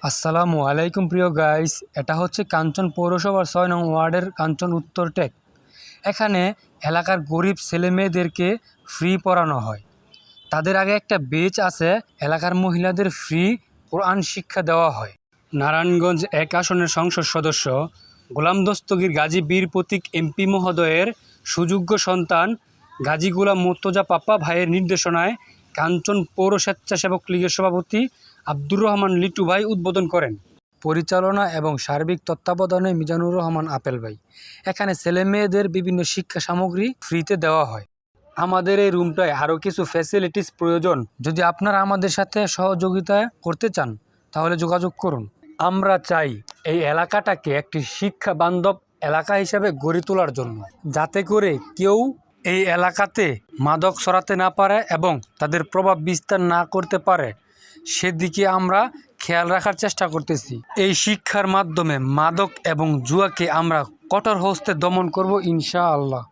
আসসালামু আলাইকুম প্রিয় গাইস, এটা হচ্ছে কাঞ্চন পৌরসভার ৬ নং ওয়ার্ডের কাঞ্চন উত্তর টেক। এখানে এলাকার গরিব ছেলে মেয়েদেরকে ফ্রি পড়ানো হয়। তাদের আগে একটা বেচ আছে, এলাকার মহিলাদের ফ্রি কোরআন শিক্ষা দেওয়া হয়। নারায়ণগঞ্জ ১ আসনের সংসদ সদস্য গোলাম দস্তগীর গাজী বীর প্রতীক এমপি মহোদয়ের সুযোগ্য সন্তান গাজী গোলাম মুর্তজা পাপ্পা ভাইয়ের নির্দেশনায় কাঞ্চন পৌর স্বেচ্ছাসেবক লীগের সভাপতি আব্দুর রহমান লিটু ভাই উদ্বোধন করেন। পরিচালনা এবং সার্বিক তত্ত্বাবধানে মিজানুর রহমান আপেল ভাই। এখানে ছেলে মেয়েদের বিভিন্ন শিক্ষা সামগ্রী ফ্রিতে দেওয়া হয়। আমাদের এই রুমটায় আরও কিছু ফ্যাসিলিটিস প্রয়োজন। যদি আপনারা আমাদের সাথে সহযোগিতা করতে চান তাহলে যোগাযোগ করুন। আমরা চাই এই এলাকাটাকে একটি শিক্ষা বান্ধব এলাকা হিসাবে গড়ে তোলার জন্য, যাতে করে কেউ এই এলাকাতে মাদক ছড়াতে না পারে এবং তাদের প্রভাব বিস্তার না করতে পারে, সেদিকে আমরা খেয়াল রাখার চেষ্টা করতেছি। এই শিক্ষার মাধ্যমে মাদক এবং জুয়াকে আমরা কঠোর হস্তে দমন করব ইনশাআল্লাহ।